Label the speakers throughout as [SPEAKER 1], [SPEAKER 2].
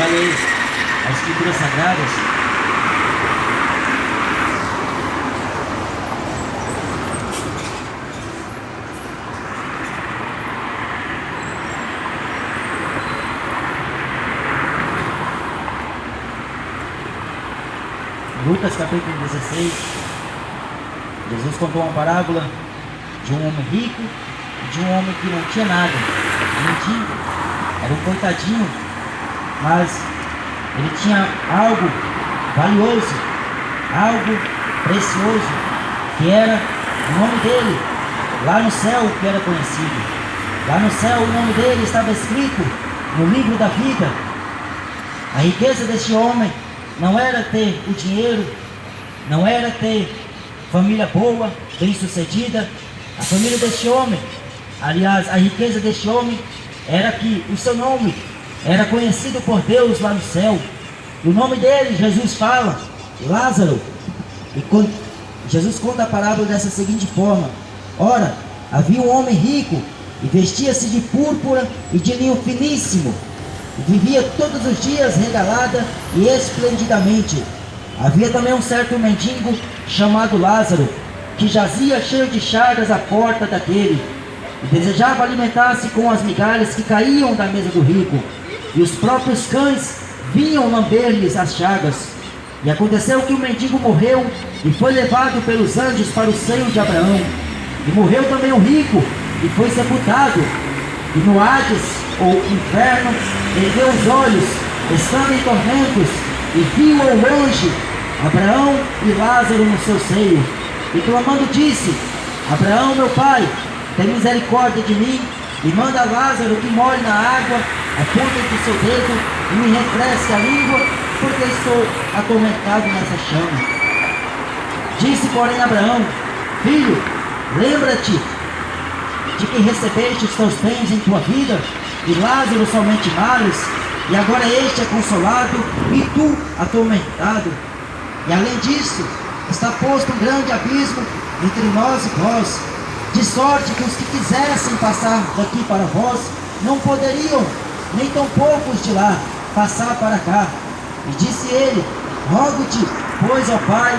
[SPEAKER 1] vai ler as Escrituras Sagradas, Lucas capítulo 16, Jesus contou uma parábola de um homem rico e de um homem que não tinha nada, mendigo, era um coitadinho, mas ele tinha algo valioso, algo precioso, que era o nome dele, lá no céu, que era conhecido. Lá no céu o nome dele estava escrito no livro da vida. A riqueza deste homem não era ter o dinheiro, não era ter família boa, bem sucedida. A família deste homem, aliás, a riqueza deste homem era que o seu nome era conhecido por Deus lá no céu. E o nome dele, Jesus fala, Lázaro. E Jesus conta a parábola dessa seguinte forma: ora, havia um homem rico e vestia-se de púrpura e de linho finíssimo, e vivia todos os dias regalada e esplendidamente. Havia também um certo mendigo chamado Lázaro, que jazia cheio de chagas à porta daquele, e desejava alimentar-se com as migalhas que caíam da mesa do rico, e os próprios cães vinham lamber-lhes as chagas. E aconteceu que o mendigo morreu e foi levado pelos anjos para o seio de Abraão. E morreu também o rico e foi sepultado. E no Hades, ou inferno, ergueu os olhos, estando em tormentos, e viu ao longe Abraão e Lázaro no seu seio. E clamando disse: Abraão, meu pai, tem misericórdia de mim, e manda Lázaro que molhe na água a ponta do seu dedo e me refresque a língua, porque estou atormentado nessa chama. Disse, porém, Abraão: Filho, lembra-te de que recebeste os teus bens em tua vida, e Lázaro somente males, e agora este é consolado, e tu atormentado. E além disso, está posto um grande abismo entre nós e vós, de sorte que os que quisessem passar daqui para vós, não poderiam, nem tão poucos de lá, passar para cá. E disse ele: Rogo-te, pois, ó Pai,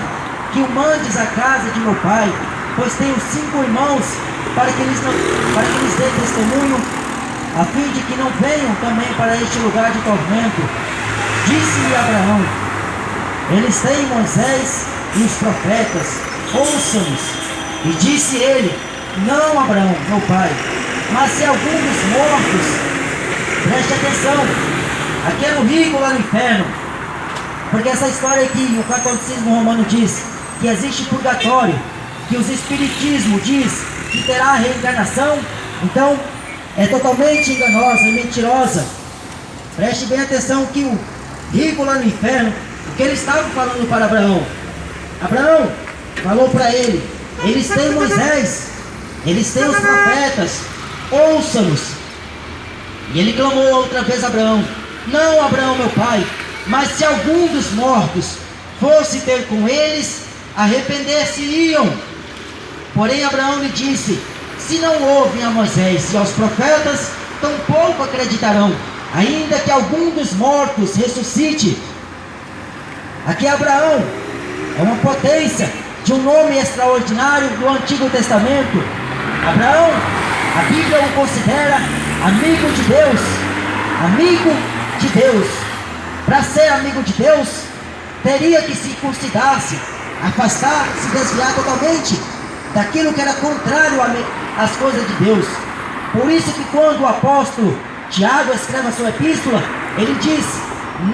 [SPEAKER 1] que o mandes à casa de meu pai, pois tenho 5 irmãos, para que lhes dê testemunho, a fim de que não venham também para este lugar de tormento. Disse-lhe Abraão: Eles têm Moisés e os profetas, ouçam-nos. E disse ele: Não, Abraão, meu pai, mas se algum dos mortos, preste atenção, aqui era o rico lá no inferno, porque essa história aqui, o catolicismo romano diz que existe purgatório, que os espiritismo diz que terá reencarnação. Então é totalmente enganosa e mentirosa. Preste bem atenção que o rico lá no inferno, o que ele estava falando para Abraão? Abraão falou para ele: eles têm Moisés, eles têm os profetas, ouça-nos. E ele clamou outra vez a Abraão: Não, Abraão, meu pai, mas se algum dos mortos fosse ter com eles, arrepender-se-iam. Porém Abraão lhe disse: Se não ouvem a Moisés e aos profetas, tampouco acreditarão, ainda que algum dos mortos ressuscite. Aqui Abraão é uma potência de um nome extraordinário do Antigo Testamento. Abraão, a Bíblia o considera amigo de Deus. Amigo de Deus. Para ser amigo de Deus, teria que se circuncidar-se, afastar, se desviar totalmente daquilo que era contrário às coisas de Deus. Por isso que quando o apóstolo Tiago escreve a sua epístola, ele diz: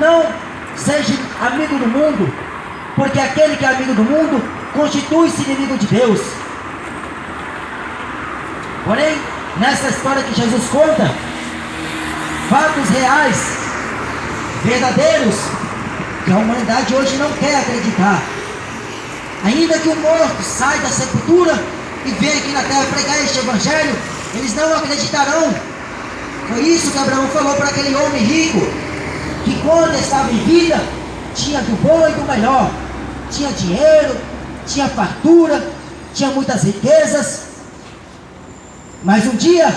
[SPEAKER 1] Não seja amigo do mundo, porque aquele que é amigo do mundo constitui-se inimigo de Deus. Porém, nessa história que Jesus conta, fatos reais, verdadeiros, que a humanidade hoje não quer acreditar. Ainda que o morto saia da sepultura e venha aqui na terra pregar este evangelho, eles não acreditarão. Foi isso que Abraão falou para aquele homem rico, que quando estava em vida, tinha do bom e do melhor, tinha dinheiro, tinha fartura, tinha muitas riquezas, mas um dia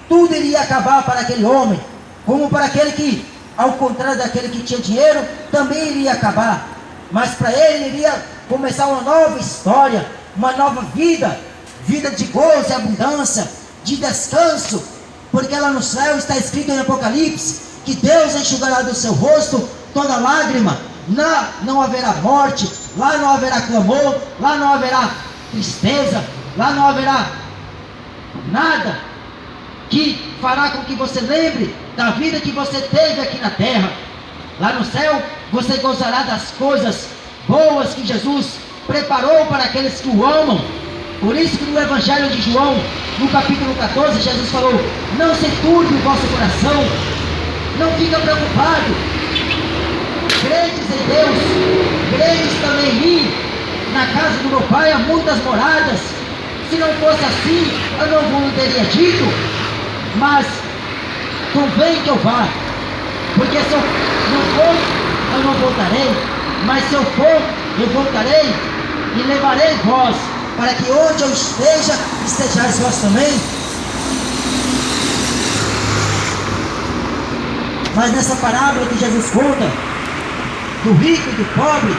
[SPEAKER 1] tudo iria acabar para aquele homem, como para aquele que ao contrário daquele que tinha dinheiro, também iria acabar. Mas para ele iria começar uma nova história, uma nova vida, vida de gozo e abundância, de descanso, porque lá no céu está escrito em Apocalipse, que Deus enxugará do seu rosto toda lágrima, não haverá morte, lá não haverá clamor, lá não haverá tristeza, lá não haverá nada que fará com que você lembre da vida que você teve aqui na terra. Lá no céu você gozará das coisas boas que Jesus preparou para aqueles que o amam. Por isso que no Evangelho de João, no capítulo 14, Jesus falou: não se turbe o vosso coração, não fica preocupado, credes em Deus, credes também em mim. Na casa do meu pai há muitas moradas, se não fosse assim eu não vos teria dito, mas convém que eu vá, porque se eu não for, eu não voltarei, mas se eu for, eu voltarei e levarei vós, para que onde eu esteja, estejais vós também. Mas nessa parábola que Jesus conta, do rico e do pobre,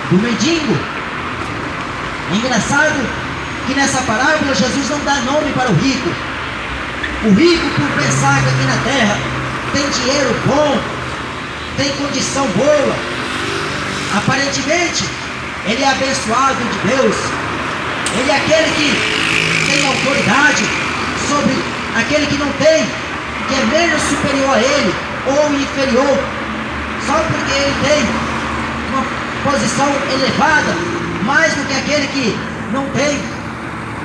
[SPEAKER 1] do mendigo, é engraçado que nessa parábola Jesus não dá nome para o rico. O rico, por pensar que aqui na terra tem dinheiro bom, tem condição boa, aparentemente ele é abençoado de Deus, ele é aquele que tem autoridade sobre aquele que não tem, que é menos superior a ele ou inferior, só porque ele tem uma posição elevada mais do que aquele que não tem.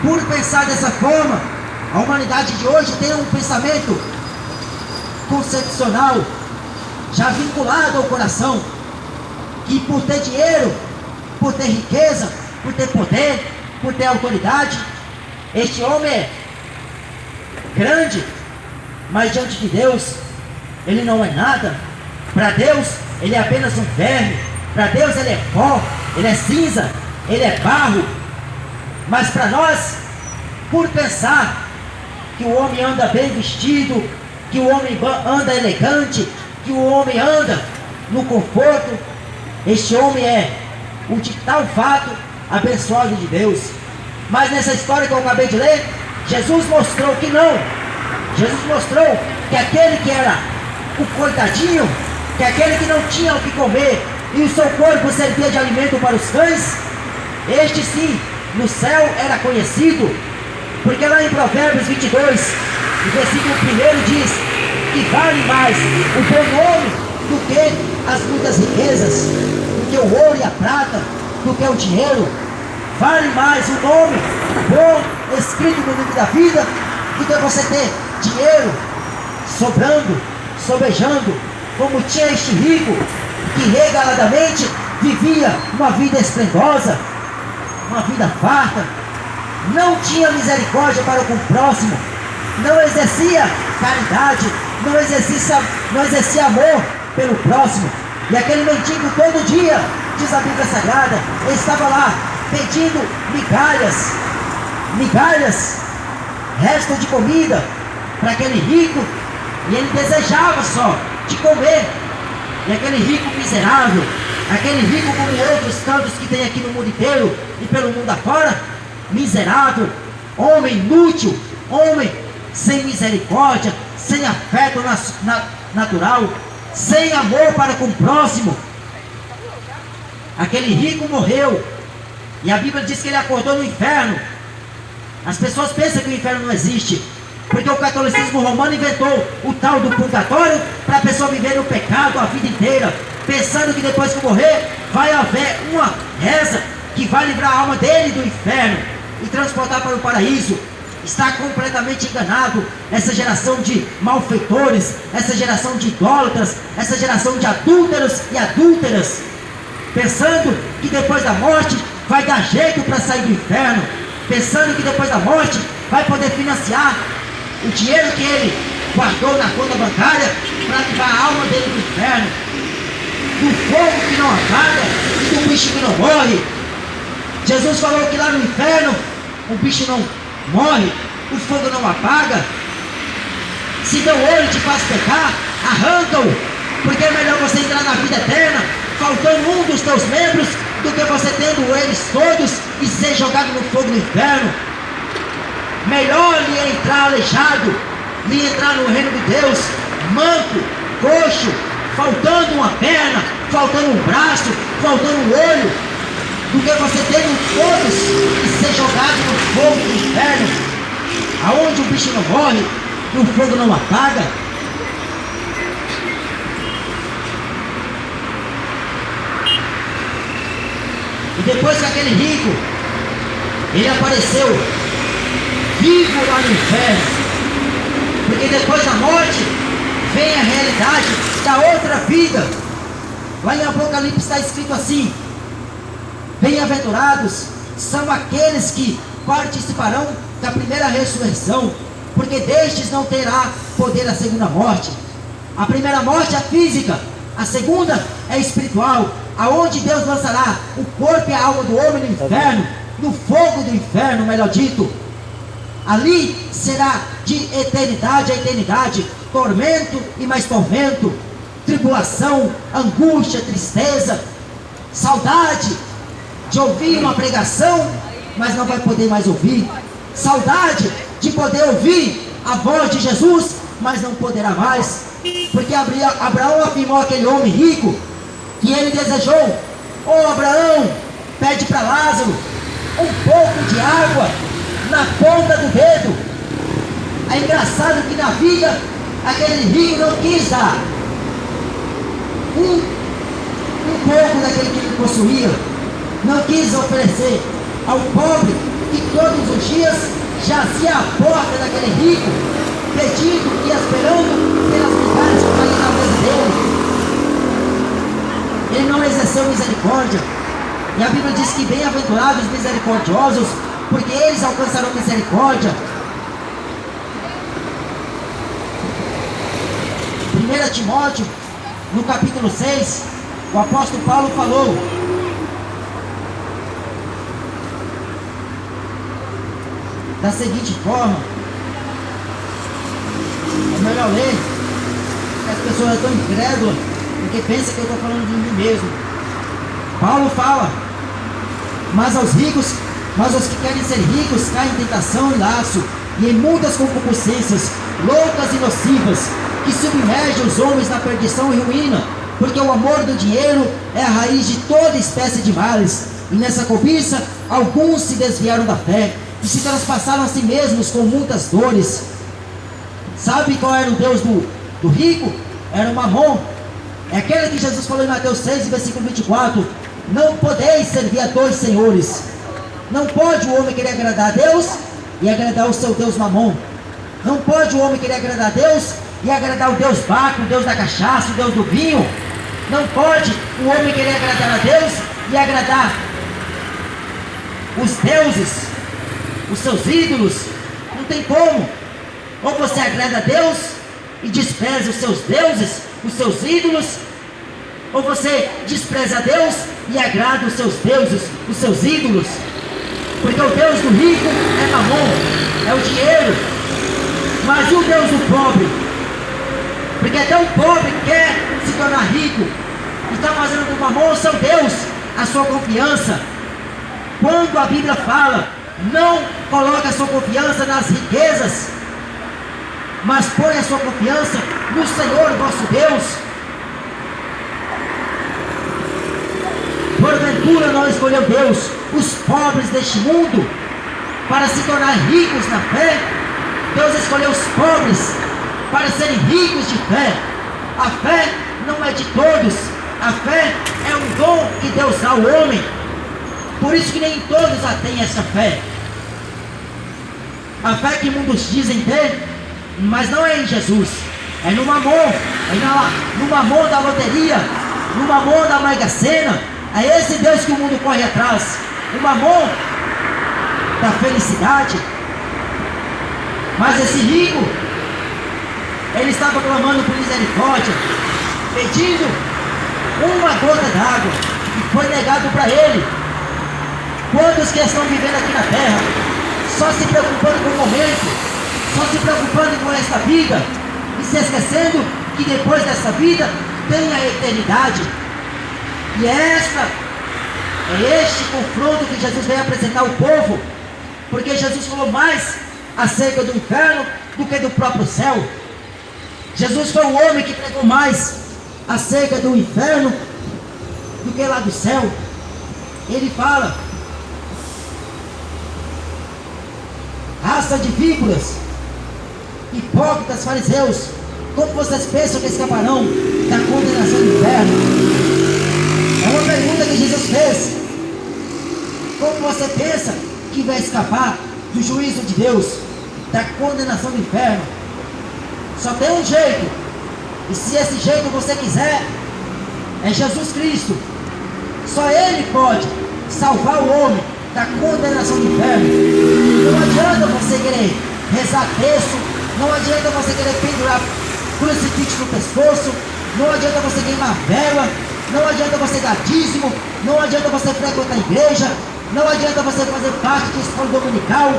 [SPEAKER 1] Por pensar dessa forma, a humanidade de hoje tem um pensamento concepcional já vinculado ao coração, que por ter dinheiro, por ter riqueza, por ter poder, por ter autoridade, este homem é grande, mas diante de Deus ele não é nada. Para Deus ele é apenas um verme, para Deus ele é pó, ele é cinza, ele é barro. Mas para nós, por pensar que o homem anda bem vestido, que o homem anda elegante, que o homem anda no conforto, este homem é o de tal fato abençoado de Deus. Mas nessa história que eu acabei de ler, Jesus mostrou que não. Jesus mostrou que aquele que era o coitadinho, que aquele que não tinha o que comer e o seu corpo servia de alimento para os cães, este sim, no céu era conhecido, porque lá em Provérbios 22, o versículo 1 diz que vale mais o bom nome do que as muitas riquezas, do que o ouro e a prata, do que o dinheiro. Vale mais o nome bom escrito no livro da vida do que você ter dinheiro sobrando, sobejando, como tinha este rico que regaladamente vivia uma vida esplendosa, uma vida farta, não tinha misericórdia para com o próximo, não exercia caridade, não exercia amor pelo próximo. E aquele mendigo todo dia, diz a Bíblia Sagrada, ele estava lá pedindo migalhas, resto de comida para aquele rico, e ele desejava só de comer. E aquele rico miserável, aquele rico como outros tantos que tem aqui no mundo inteiro e pelo mundo afora, miserável, homem inútil, homem sem misericórdia, sem afeto natural, sem amor para com o próximo. Aquele rico morreu, e a Bíblia diz que ele acordou no inferno. As pessoas pensam que o inferno não existe, porque o catolicismo romano inventou o tal do purgatório para a pessoa viver no pecado a vida inteira, pensando que depois que morrer vai haver uma reza que vai livrar a alma dele do inferno e transportar para o paraíso. Está completamente enganado essa geração de malfeitores, essa geração de idólatras, essa geração de adúlteros e adúlteras, pensando que depois da morte vai dar jeito para sair do inferno, pensando que depois da morte vai poder financiar o dinheiro que ele guardou na conta bancária para livrar a alma dele do inferno, do fogo que não apaga e do bicho que não morre. Jesus falou que lá no inferno o bicho não morre, o fogo não apaga. Se teu olho te faz pecar, arranca-o, Porque é melhor você entrar na vida eterna faltando um dos teus membros, do que você tendo eles todos e ser jogado no fogo do inferno. Melhor lhe entrar aleijado, lhe entrar no reino de Deus manco, coxo, faltando uma perna, faltando um braço, faltando um olho, do que você tendo todos e ser jogado no fogo do inferno, aonde o bicho não morre e o fogo não apaga. E depois que aquele rico, ele apareceu vivo lá no inferno, porque depois da morte vem a realidade da outra vida. Lá em Apocalipse está escrito assim: bem-aventurados são aqueles que participarão da primeira ressurreição, porque destes não terá poder a segunda morte. A primeira morte é física, a segunda é espiritual, aonde Deus lançará o corpo e a alma do homem no inferno, no fogo do inferno, melhor dito. Ali será de eternidade a eternidade, tormento e mais tormento, tribulação, angústia, tristeza, saudade de ouvir uma pregação, mas não vai poder mais ouvir, saudade de poder ouvir a voz de Jesus, mas não poderá mais, porque Abraão afirmou àquele homem rico, que ele desejou: ô Abraão, pede para Lázaro um pouco de água na ponta do dedo. É engraçado que na vida aquele rico não quis dar um pouco daquele que ele possuía, não quis oferecer ao pobre que todos os dias jazia à porta daquele rico, pedindo e esperando pelas migalhas que caíam na mesa dele. Ele não exerceu misericórdia, e a Bíblia diz que bem-aventurados os misericordiosos, porque eles alcançarão misericórdia. 1 Timóteo, no capítulo 6, o apóstolo Paulo falou: da seguinte forma, é melhor ler, porque as pessoas estão incrédulas, porque pensam que eu estou falando de mim mesmo. Paulo fala: mas aos ricos, mas os que querem ser ricos caem em tentação e laço, e em muitas concupiscências loucas e nocivas, que submergem os homens na perdição e ruína, porque o amor do dinheiro é a raiz de toda espécie de males, e nessa cobiça alguns se desviaram da fé, e se transpassaram a si mesmos com muitas dores. Sabe qual era o Deus do rico? Era o Mamon. É aquele que Jesus falou em Mateus 6, versículo 24: não podeis servir a dois senhores. Não pode o homem querer agradar a Deus e agradar o seu Deus Mamon. Não pode o homem querer agradar a Deus e agradar o Deus Baco, o Deus da cachaça, o Deus do vinho. Não pode o homem querer agradar a Deus e agradar os deuses, os seus ídolos. Não tem como. Ou você agrada a Deus e despreza os seus deuses, os seus ídolos, ou você despreza a Deus e agrada os seus deuses, os seus ídolos. Porque o Deus do rico é Mamon, é o dinheiro. Mas e o Deus do pobre? Porque até o pobre quer se tornar rico, e está fazendo do Mamon o seu Deus, a sua confiança. Quando a Bíblia fala: não coloque a sua confiança nas riquezas, mas põe a sua confiança no Senhor vosso Deus. Porventura não escolheu Deus os pobres deste mundo para se tornar ricos na fé? Deus escolheu os pobres para serem ricos de fé. A fé não é de todos, a fé é um dom que Deus dá ao homem. Por isso que nem todos a têm essa fé. A fé que muitos dizem ter, mas não é em Jesus, é no Mamon, é no Mamon da loteria, no Mamon da Mega Sena. É esse Deus que o mundo corre atrás, o Mamon da felicidade. Mas esse rico, ele estava clamando por misericórdia, pedindo uma gota d'água, e foi negado para ele. Quantos que estão vivendo aqui na terra, só se preocupando com o momento, só se preocupando com esta vida, e se esquecendo que depois dessa vida tem a eternidade. E é este confronto que Jesus veio apresentar ao povo, porque Jesus falou mais acerca do inferno do que do próprio céu. Jesus foi o homem que pregou mais acerca do inferno do que lá do céu. Ele fala: raça de víboras, hipócritas fariseus, como vocês pensam que escaparão da condenação do inferno? É uma pergunta que Jesus fez. Como você pensa que vai escapar do juízo de Deus, da condenação do inferno? Só tem um jeito, e se esse jeito você quiser, é Jesus Cristo. Só Ele pode salvar o homem da condenação do inferno. Não adianta você querer rezar texto, não adianta você querer pendurar crucifixo no pescoço, não adianta você queimar vela, não adianta você dar dízimo, não adianta você frequentar a igreja, não adianta você fazer parte de escola dominical,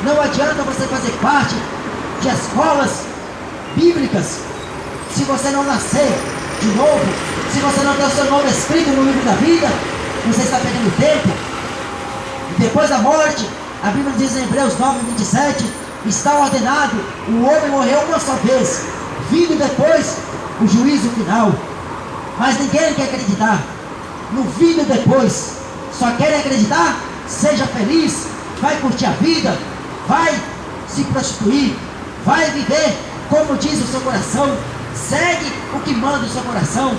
[SPEAKER 1] não adianta você fazer parte de escolas bíblicas. Se você não nascer de novo, se você não ter o seu nome escrito no livro da vida, você está perdendo tempo. E depois da morte, a Bíblia diz em Hebreus 9:27, está ordenado o homem morrer uma só vez, vindo depois o juízo final. Mas ninguém quer acreditar no vindo depois, só querem acreditar, seja feliz, vai curtir a vida, vai se prostituir, vai viver como diz o seu coração, segue o que manda o seu coração.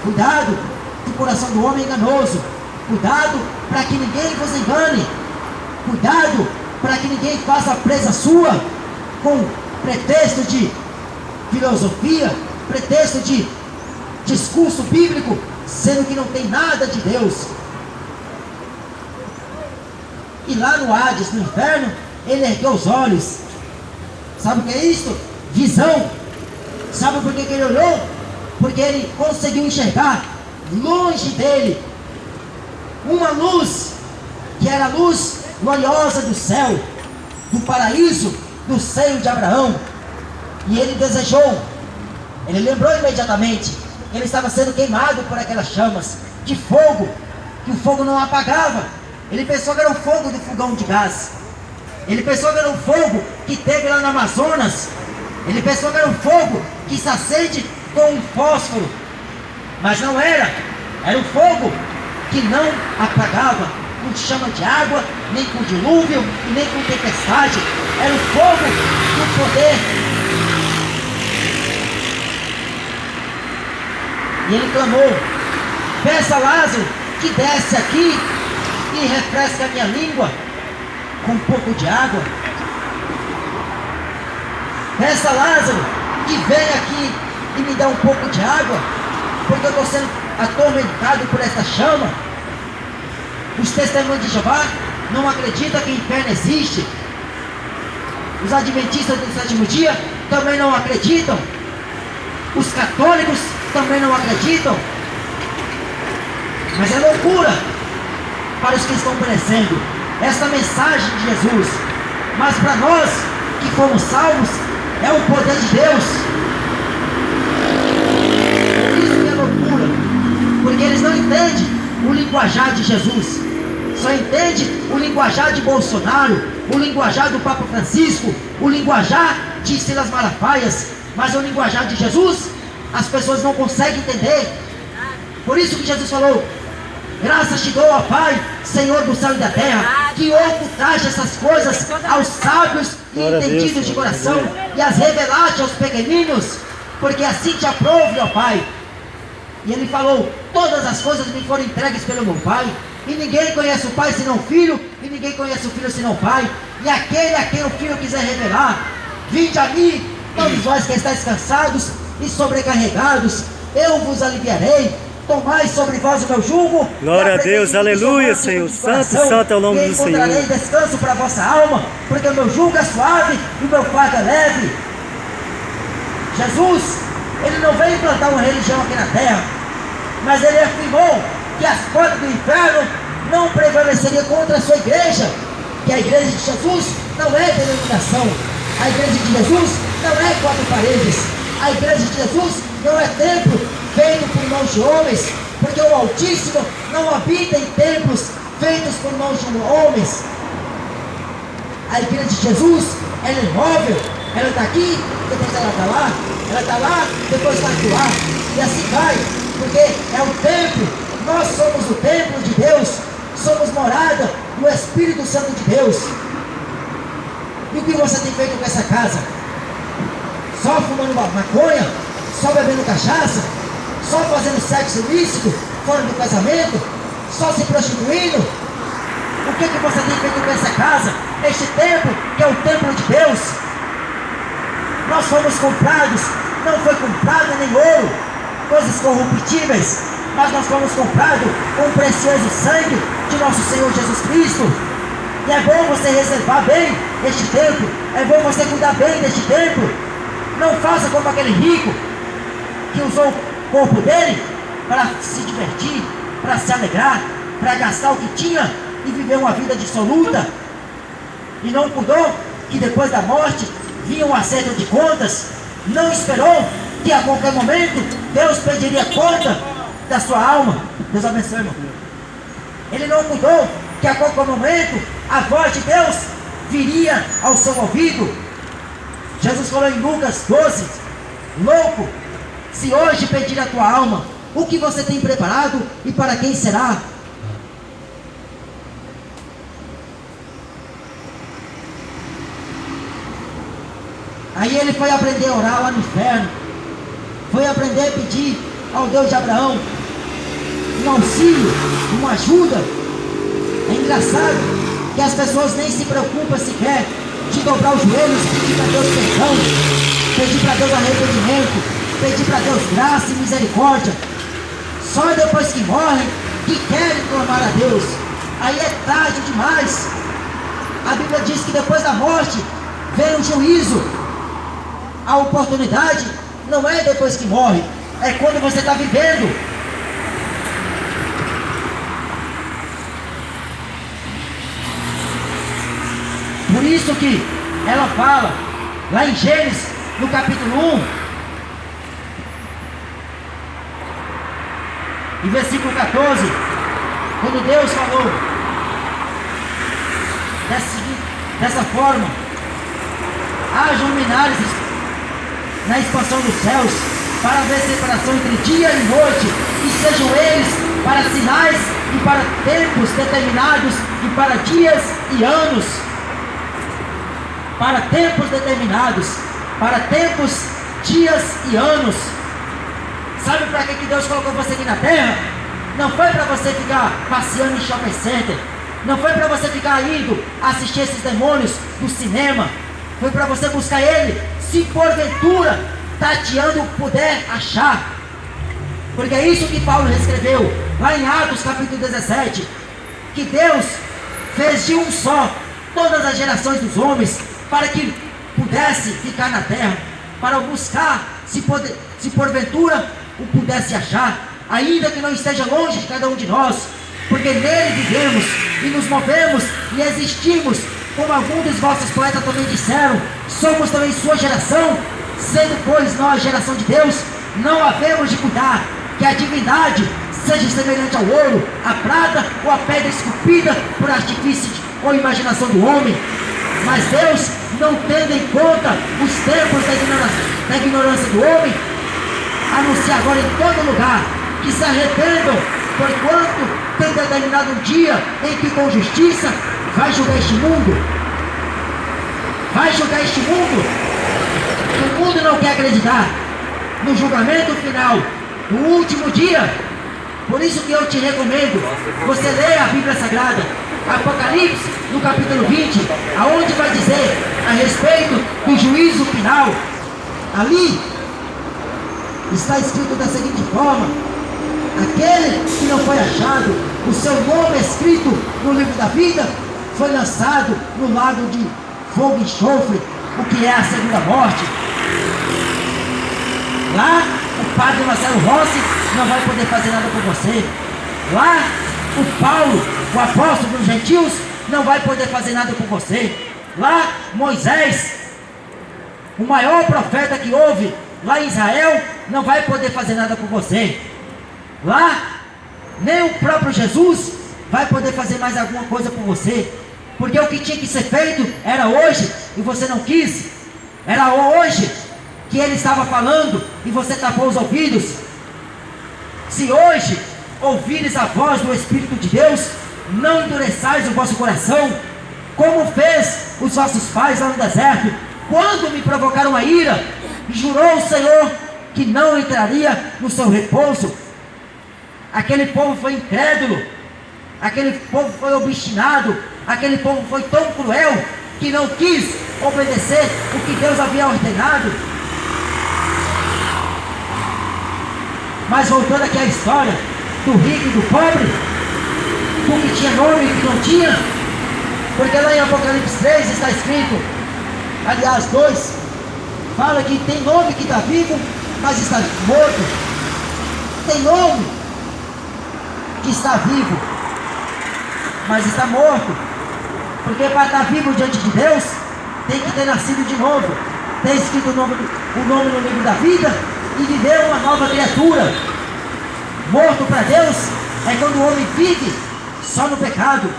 [SPEAKER 1] Cuidado, que o coração do homem é enganoso. Cuidado para que ninguém vos engane. Cuidado para que ninguém faça presa sua com pretexto de filosofia, pretexto de discurso bíblico, sendo que não tem nada de Deus. E lá no Hades, no inferno, ele ergueu os olhos. Sabe o que é isso? Visão. Sabe por que ele olhou? Porque ele conseguiu enxergar longe dele uma luz, que era a luz gloriosa do céu, do paraíso, do seio de Abraão. E ele desejou, ele lembrou imediatamente, ele estava sendo queimado por aquelas chamas de fogo, que o fogo não apagava. Ele pensou que era o fogo do fogão de gás. Ele pensou que era um fogo que teve lá no Amazonas. Ele pensou que era um fogo que se acende com um fósforo. Mas não era. Era um fogo que não apagava com chama de água, nem com dilúvio, e nem com tempestade. Era um fogo do poder. E ele clamou: peça a Lázaro que desce aqui e refresca a minha língua com um pouco de água. Peça a Lázaro que venha aqui e me dá um pouco de água, porque eu estou sendo atormentado por essa chama. Os testemunhos de Jeová não acreditam que o inferno existe. Os adventistas do sétimo dia também não acreditam. Os católicos também não acreditam. Mas é loucura para os que estão perecendo esta mensagem de Jesus. Mas para nós que fomos salvos, é o poder de Deus. Por isso que é loucura, porque eles não entendem o linguajar de Jesus, só entendem o linguajar de Bolsonaro, o linguajar do Papa Francisco, o linguajar de Silas Malafaias, mas o linguajar de Jesus as pessoas não conseguem entender. Por isso que Jesus falou: graças te dou, ó Pai, Senhor do céu e da terra, que ocultaste essas coisas aos sábios e entendidos de coração, e as revelaste aos pequeninos, porque assim te aprove, ó Pai. E ele falou: todas as coisas me foram entregues pelo meu Pai, e ninguém conhece o Pai senão o Filho, e ninguém conhece o Filho senão o Pai, e aquele a quem o Filho quiser revelar. Vinde a mim, todos vós que estáis cansados e sobrecarregados, eu vos aliviarei. Tomai sobre vós o meu jugo.
[SPEAKER 2] Glória a Deus, aleluia, Senhor. Santo, santo é o nome do Senhor. E encontrarei
[SPEAKER 1] descanso para a vossa alma, porque o meu jugo é suave e o meu fardo é leve. Jesus, ele não veio implantar uma religião aqui na terra, mas ele afirmou que as portas do inferno não prevaleceriam contra a sua igreja, que a igreja de Jesus não é denominação, a igreja de Jesus não é quatro paredes, a igreja de Jesus não é templo feito por mãos de homens, porque o Altíssimo não habita em templos feitos por mãos de homens. A igreja de Jesus, ela é imóvel, ela está aqui, depois ela está lá, ela está lá, depois está aqui lá, e assim vai, porque é o templo, nós somos o templo de Deus, somos morada do Espírito Santo de Deus. E o que você tem feito com essa casa? Só fumando maconha? Só bebendo cachaça? Só fazendo sexo ilícito fora do casamento? Só se prostituindo? O que você tem feito com essa casa? Este templo, que é o templo de Deus. Nós fomos comprados, não foi comprado nem ouro, coisas corruptíveis, mas nós fomos comprados com o precioso sangue de nosso Senhor Jesus Cristo. E é bom você reservar bem este templo, é bom você cuidar bem deste templo. Não faça como aquele rico que usou o corpo dele para se divertir, para se alegrar, para gastar o que tinha e viver uma vida dissoluta. E não cuidou que depois da morte vinha um acerto de contas. Não esperou que a qualquer momento Deus pediria conta da sua alma. Deus abençoe, irmão. Ele não cuidou que a qualquer momento a voz de Deus viria ao seu ouvido. Jesus falou em Lucas 12: louco, se hoje pedir a tua alma, o que você tem preparado e para quem será? Aí ele foi aprender a orar lá no inferno, foi aprender a pedir ao Deus de Abraão um auxílio, uma ajuda. É engraçado que as pessoas nem se preocupam sequer de dobrar os joelhos, pedir para Deus perdão, pedir para Deus arrependimento, pedir para Deus graça e misericórdia. Só depois que morrem que querem clamar a Deus. Aí é tarde demais. A Bíblia diz que depois da morte vem o juízo. A oportunidade não é depois que morre, é quando você está vivendo. Por isso que ela fala lá em Gênesis, no capítulo 1 e versículo 14, quando Deus falou dessa forma: hajam luminares na expansão dos céus, para haver separação entre dia e noite, e sejam eles para sinais e para tempos determinados e para dias e anos. Para tempos determinados, para tempos, dias e anos. Sabe para que Deus colocou você aqui na terra? Não foi para você ficar passeando em shopping center, não foi para você ficar indo assistir esses demônios do cinema, foi para você buscar Ele, se porventura tateando puder achar. Porque é isso que Paulo escreveu lá em Atos capítulo 17, que Deus fez de um só todas as gerações dos homens, para que pudesse ficar na terra, para buscar, se porventura o pudesse achar, ainda que não esteja longe de cada um de nós, porque nele vivemos e nos movemos e existimos, como alguns dos vossos poetas também disseram, somos também sua geração, sendo pois nós geração de Deus, não havemos de cuidar que a divindade seja semelhante ao ouro, a prata ou a pedra esculpida por artifício ou imaginação do homem. Mas Deus, não tendo em conta os tempos da ignorância do homem, anuncia agora em todo lugar que se arrependam, porquanto tem determinado um dia em que com justiça vai julgar este mundo. Vai julgar este mundo. O mundo não quer acreditar no julgamento final, no último dia. Por isso que eu te recomendo você ler a Bíblia Sagrada, Apocalipse, no capítulo 20, aonde vai dizer a respeito do juízo final. Ali está escrito da seguinte forma: aquele que não foi achado, o seu nome escrito no livro da vida, foi lançado no lago de fogo e enxofre, o que é a segunda morte. Lá o padre Marcelo Rossi não vai poder fazer nada por você. Lá o Paulo, o apóstolo dos gentios, não vai poder fazer nada por você. Lá Moisés, o maior profeta que houve lá em Israel não vai poder fazer nada por você. Lá, nem o próprio Jesus vai poder fazer mais alguma coisa por você. Porque o que tinha que ser feito era hoje e você não quis. Era hoje que ele estava falando e você tapou os ouvidos. Se hoje ouvires a voz do Espírito de Deus, não endureçais o vosso coração, como fez os vossos pais lá no deserto, quando me provocaram a ira, e jurou o Senhor que não entraria no seu repouso. Aquele povo foi incrédulo, aquele povo foi obstinado, aquele povo foi tão cruel que não quis obedecer o que Deus havia ordenado. Mas voltando aqui à história do rico e do pobre, do que tinha nome e que não tinha, porque lá em Apocalipse 3 está escrito, aliás 2, fala que tem nome que está vivo, mas está morto. Tem nome que está vivo, mas está morto. Porque para estar vivo diante de Deus, tem que ter nascido de novo, ter escrito o nome no livro da vida e viver uma nova criatura. Morto para Deus é quando o homem vive só no pecado.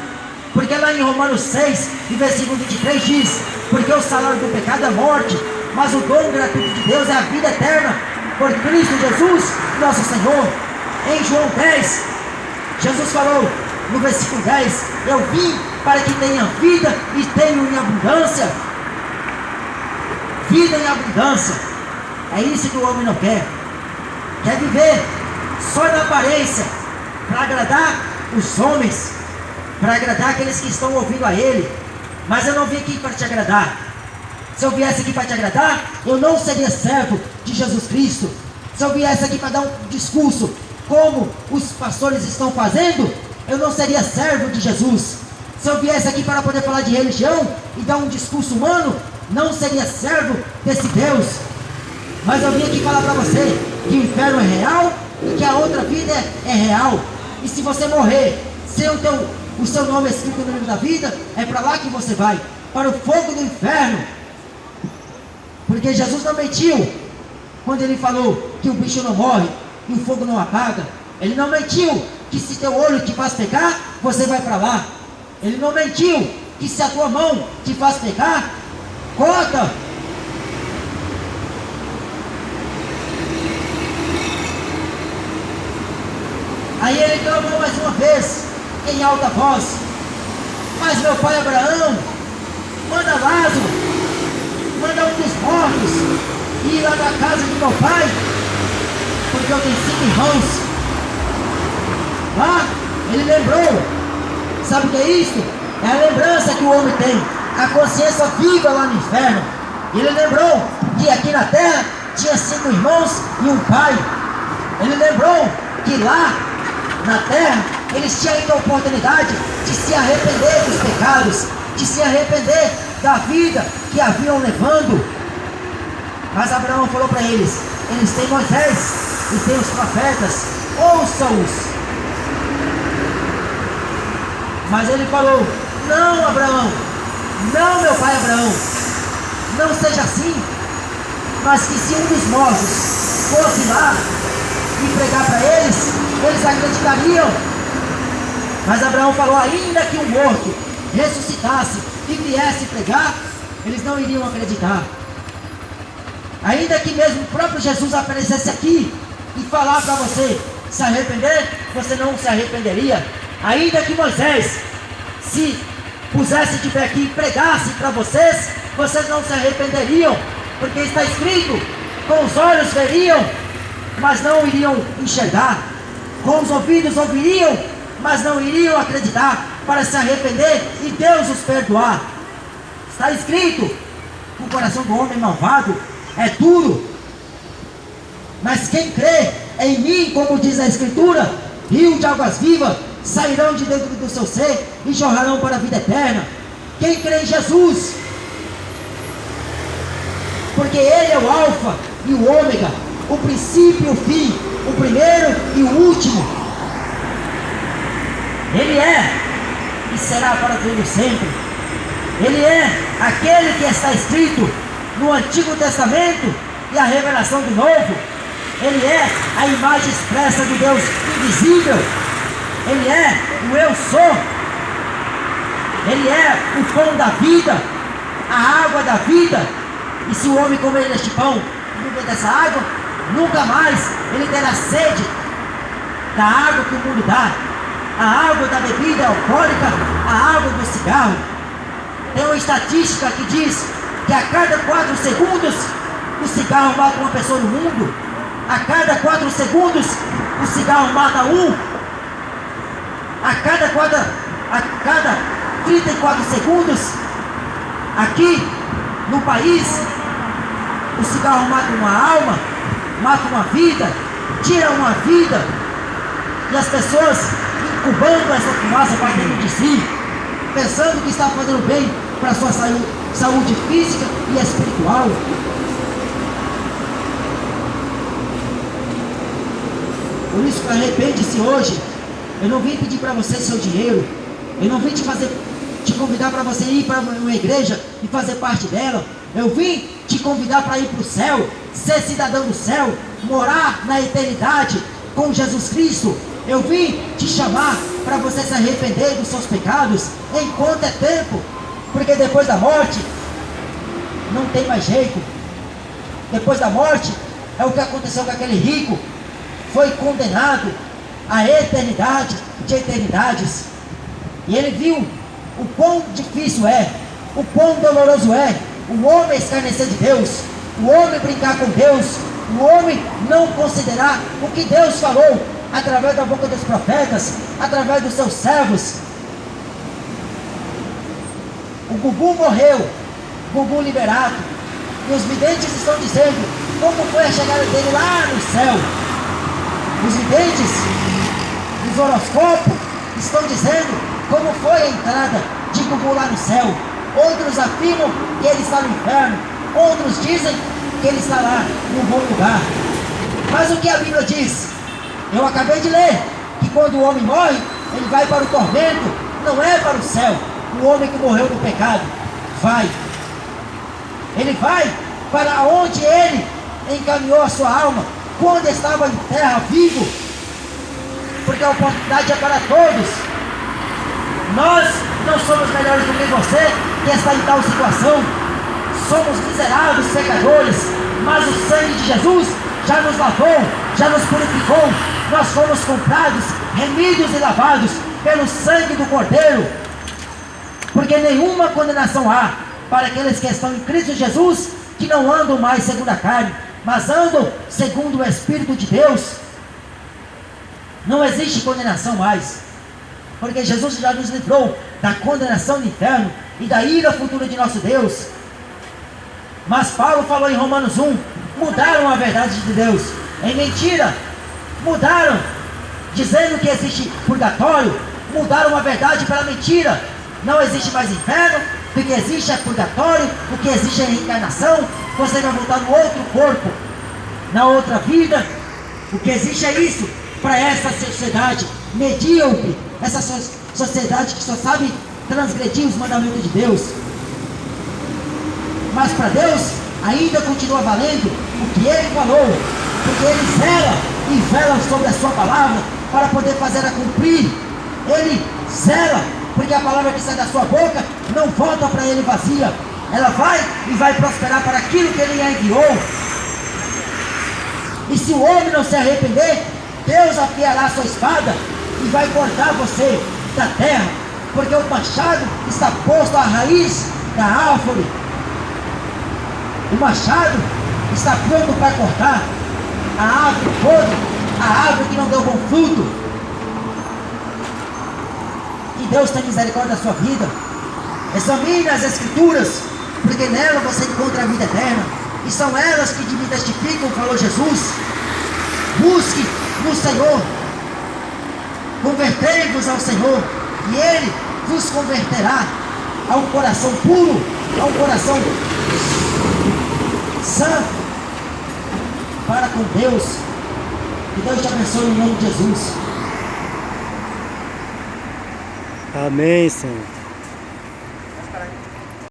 [SPEAKER 1] Porque lá em Romanos 6, e versículo 23 diz: porque o salário do pecado é morte, mas o dom gratuito de Deus é a vida eterna, por Cristo Jesus, nosso Senhor. Em João 10, Jesus falou, no versículo 10, eu vim para que tenha vida e tenham em abundância. Vida em abundância. É isso que o homem não quer. Quer viver só na aparência, para agradar os homens, para agradar aqueles que estão ouvindo a ele. Mas eu não vim aqui para te agradar. Se eu viesse aqui para te agradar, eu não seria servo de Jesus Cristo. Se eu viesse aqui para dar um discurso como os pastores estão fazendo, eu não seria servo de Jesus. Se eu viesse aqui para poder falar de religião e dar um discurso humano, não seria servo desse Deus. Mas eu vim aqui falar para você que o inferno é real e que a outra vida é real. E se você morrer sem o seu nome escrito no livro da vida, é para lá que você vai, para o fogo do inferno. Porque Jesus não mentiu quando ele falou que o bicho não morre e o fogo não apaga. Ele não mentiu que se teu olho te faz pecar, você vai para lá. Ele não mentiu que se a tua mão te faz pecar, corta. Aí ele clamou mais uma vez, em alta voz: mas meu pai Abraão, manda Lázaro, manda um dos mortos ir lá na casa de meu pai, porque eu tenho 5 irmãos. Lá ele lembrou, sabe o que é isso? É a lembrança que o homem tem, a consciência viva lá no inferno. Ele lembrou que aqui na terra tinha 5 irmãos e um pai. Ele lembrou que lá na terra eles tinham ainda a oportunidade de se arrepender dos pecados, de se arrepender da vida que haviam levando. Mas Abraão falou para eles: eles têm Moisés e têm os profetas, ouçam-os. Mas ele falou: não, Abraão, não, meu pai Abraão, não seja assim. Mas que se um dos mortos fosse lá e pregar para eles, eles acreditariam. Mas Abraão falou: ainda que um morto ressuscitasse e viesse pregar, eles não iriam acreditar. Ainda que mesmo o próprio Jesus aparecesse aqui e falar para você se arrepender, você não se arrependeria. Ainda que Moisés se pusesse de pé aqui e pregasse para vocês, vocês não se arrependeriam, porque está escrito: com os olhos veriam, mas não iriam enxergar, com os ouvidos ouviriam, mas não iriam acreditar para se arrepender e Deus os perdoar. Está escrito: o coração do homem malvado é duro, mas quem crê em mim, como diz a Escritura, rio de águas vivas sairão de dentro do seu ser e jorrarão para a vida eterna. Quem crê em Jesus, porque Ele é o alfa e o ômega, o princípio e o fim, o primeiro e o último. Ele é e será para todo sempre. Ele é aquele que está escrito no Antigo Testamento e a revelação do novo. Ele é a imagem expressa do Deus invisível. Ele é o eu sou. Ele é o pão da vida, a água da vida. E se o homem comer deste pão e beber dessa água, nunca mais ele terá sede da água que o mundo dá. A água da bebida alcoólica, a água do cigarro. Tem uma estatística que diz que a cada 4 segundos o cigarro mata uma pessoa no mundo. A cada 4 segundos o cigarro mata um. A cada 34 segundos aqui no país o cigarro mata uma alma, mata uma vida, tira uma vida. E as pessoas incubando essa fumaça para dentro de si, pensando que está fazendo bem para a sua saúde física e espiritual. Por isso, arrepende-se hoje. Eu não vim pedir para você seu dinheiro. Eu não vim te convidar para você ir para uma igreja e fazer parte dela. Eu vim te convidar para ir para o céu, ser cidadão do céu, morar na eternidade com Jesus Cristo. Eu vim te chamar para você se arrepender dos seus pecados enquanto é tempo, porque depois da morte não tem mais jeito. Depois da morte é o que aconteceu com aquele rico. Foi condenado à eternidade de eternidades. E ele viu o quão difícil é, o quão doloroso é o homem escarnecer de Deus, o homem brincar com Deus, o homem não considerar o que Deus falou através da boca dos profetas, através dos seus servos. O Gugu morreu, Gugu liberado, e os videntes estão dizendo como foi a chegada dele lá no céu. Os videntes, os horoscópios estão dizendo como foi a entrada de Gugu lá no céu. Outros afirmam que ele está no inferno, outros dizem que ele está lá num bom lugar. Mas o que a Bíblia diz? Eu acabei de ler que quando o homem morre, ele vai para o tormento, não é para o céu. O homem que morreu no pecado vai. Ele vai para onde ele encaminhou a sua alma quando estava em terra vivo, porque a oportunidade é para todos. Nós não somos melhores do que você que está em tal situação. Somos miseráveis pecadores, mas o sangue de Jesus já nos lavou, já nos purificou. Nós fomos comprados, remidos e lavados pelo sangue do Cordeiro, porque nenhuma condenação há para aqueles que estão em Cristo Jesus, que não andam mais segundo a carne, mas andam segundo o Espírito de Deus. Não existe condenação mais, porque Jesus já nos livrou da condenação do inferno e da ira futura de nosso Deus. Mas Paulo falou em Romanos 1, mudaram a verdade de Deus em mentira, mudaram, dizendo que existe purgatório, mudaram a verdade pela mentira. Não existe mais inferno, o que existe é purgatório, o que existe é reencarnação. Você vai voltar no outro corpo, na outra vida. O que existe é isso, para essa sociedade medíocre, essa sociedade que só sabe transgredir os mandamentos de Deus. Mas para Deus ainda continua valendo o que Ele falou, porque Ele zela e vela sobre a sua palavra para poder fazê-la cumprir. Ele zela, porque a palavra que sai da sua boca não volta para Ele vazia. Ela vai e vai prosperar para aquilo que Ele a enviou. E se o homem não se arrepender, Deus afiará a sua espada e vai cortar você da terra, porque o machado está posto à raiz da árvore. O machado está pronto para cortar a árvore podre, a árvore que não deu bom fruto. Que Deus tenha misericórdia da sua vida. Examine as Escrituras, porque nela você encontra a vida eterna, e são elas que me testificam, falou Jesus. Busque no Senhor, convertei-vos ao Senhor, e Ele vos converterá a um coração puro, a um coração santo para com Deus. Que Deus te abençoe em nome de Jesus.
[SPEAKER 2] Amém, Senhor.